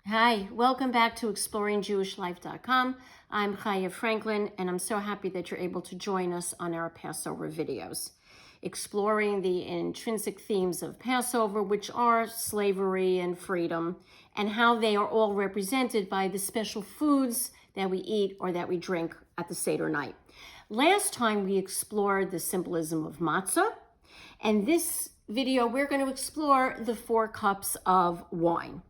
Hi, welcome back to exploringjewishlife.com. I'm Chaya Franklin, and I'm so happy that you're able to join us on our Passover videos, exploring the intrinsic themes of Passover, which are slavery and freedom, and how they are all represented by the special foods that we eat or that we drink at the Seder night. Last time we explored the symbolism of matzah, and this video we're going to explore the 4 cups of wine.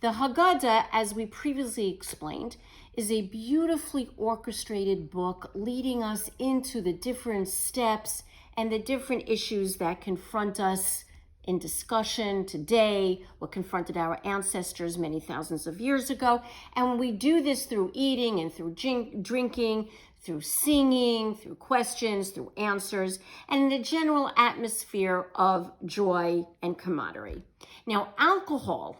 The Haggadah, as we previously explained, is a beautifully orchestrated book leading us into the different steps and the different issues that confront us in discussion today, what confronted our ancestors many thousands of years ago. And when we do this through eating and through drinking, through singing, through questions, through answers, and in a general atmosphere of joy and camaraderie. Now, alcohol,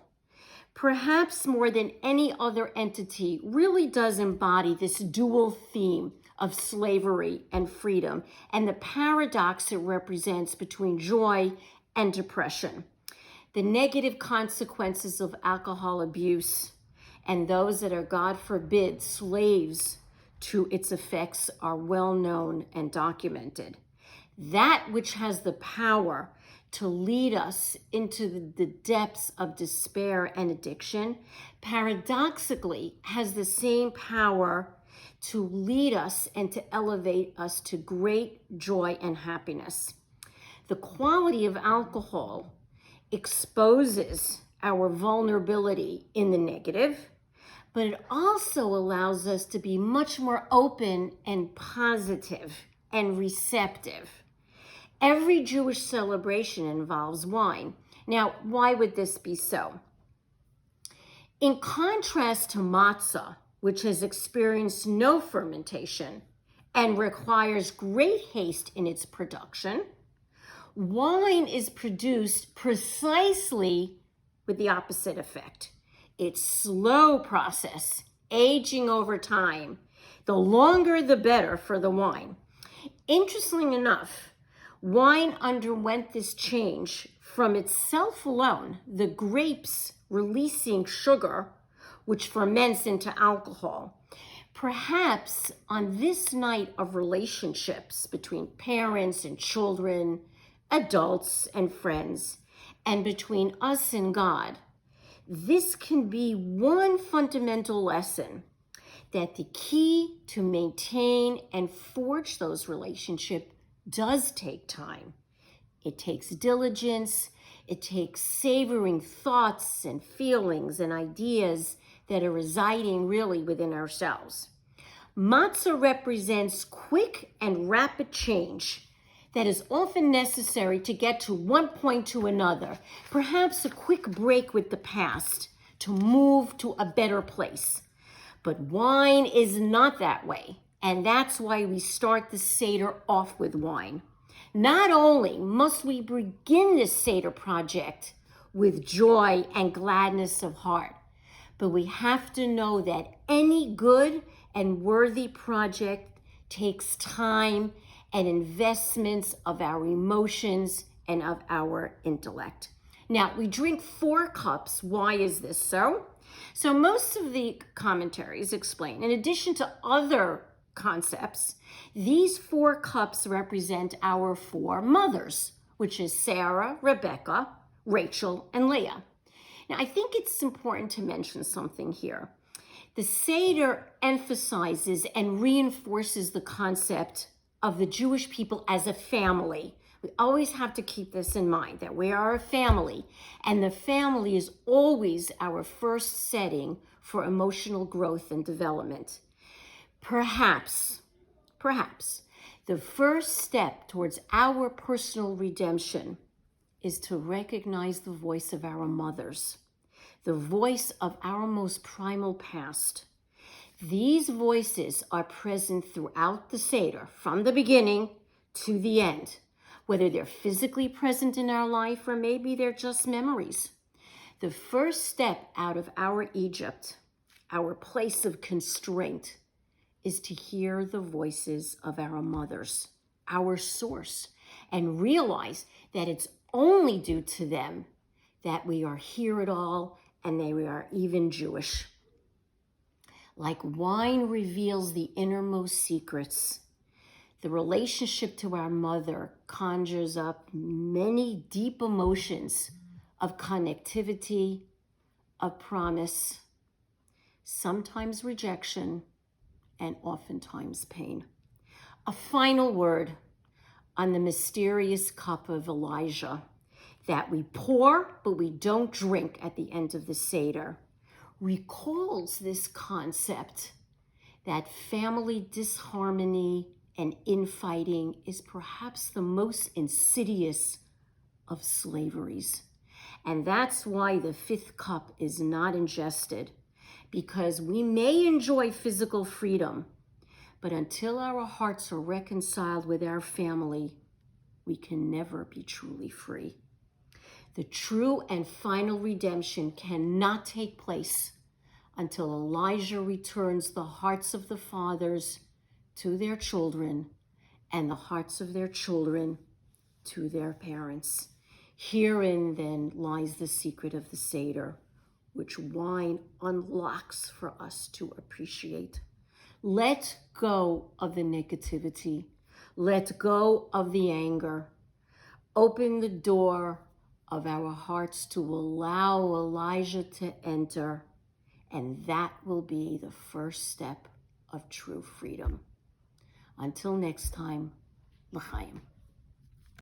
perhaps more than any other entity, really does embody this dual theme of slavery and freedom and the paradox it represents between joy and depression. The negative consequences of alcohol abuse and those that are, God forbid, slaves to its effects are well known and documented. That which has the power to lead us into the depths of despair and addiction, paradoxically has the same power to lead us and to elevate us to great joy and happiness. The quality of alcohol exposes our vulnerability in the negative, but it also allows us to be much more open and positive and receptive. Every Jewish celebration involves wine. Now, why would this be so? In contrast to matzah, which has experienced no fermentation and requires great haste in its production, wine is produced precisely with the opposite effect. It's slow process, aging over time. The longer, the better for the wine. Interestingly enough, wine underwent this change from itself alone, the grapes releasing sugar, which ferments into alcohol. Perhaps on this night of relationships between parents and children, adults and friends, and between us and God, this can be one fundamental lesson that the key to maintain and forge those relationships does take time. It takes diligence. It takes savoring thoughts and feelings and ideas that are residing really within ourselves. Matzah represents quick and rapid change that is often necessary to get to one point to another, perhaps a quick break with the past to move to a better place. But wine is not that way. And that's why we start the Seder off with wine. Not only must we begin this Seder project with joy and gladness of heart, but we have to know that any good and worthy project takes time and investments of our emotions and of our intellect. Now, we drink 4 cups. Why is this so? So most of the commentaries explain, in addition to other concepts, these 4 cups represent our 4 mothers, which is Sarah, Rebecca, Rachel, and Leah. Now, I think it's important to mention something here. The Seder emphasizes and reinforces the concept of the Jewish people as a family. We always have to keep this in mind, that we are a family, and the family is always our first setting for emotional growth and development. Perhaps, the first step towards our personal redemption is to recognize the voice of our mothers, the voice of our most primal past. These voices are present throughout the Seder, from the beginning to the end, whether they're physically present in our life or maybe they're just memories. The first step out of our Egypt, our place of constraint, is to hear the voices of our mothers, our source, and realize that it's only due to them that we are here at all and they are even Jewish. Like wine reveals the innermost secrets, the relationship to our mother conjures up many deep emotions of connectivity, of promise, sometimes rejection, and oftentimes pain. A final word on the mysterious cup of Elijah that we pour but we don't drink at the end of the Seder recalls this concept that family disharmony and infighting is perhaps the most insidious of slaveries. And that's why the fifth cup is not ingested, because we may enjoy physical freedom, but until our hearts are reconciled with our family, we can never be truly free. The true and final redemption cannot take place until Elijah returns the hearts of the fathers to their children and the hearts of their children to their parents. Herein then lies the secret of the Seder, which wine unlocks for us to appreciate. Let go of the negativity. Let go of the anger. Open the door of our hearts to allow Elijah to enter, and that will be the first step of true freedom. Until next time, l'chaim.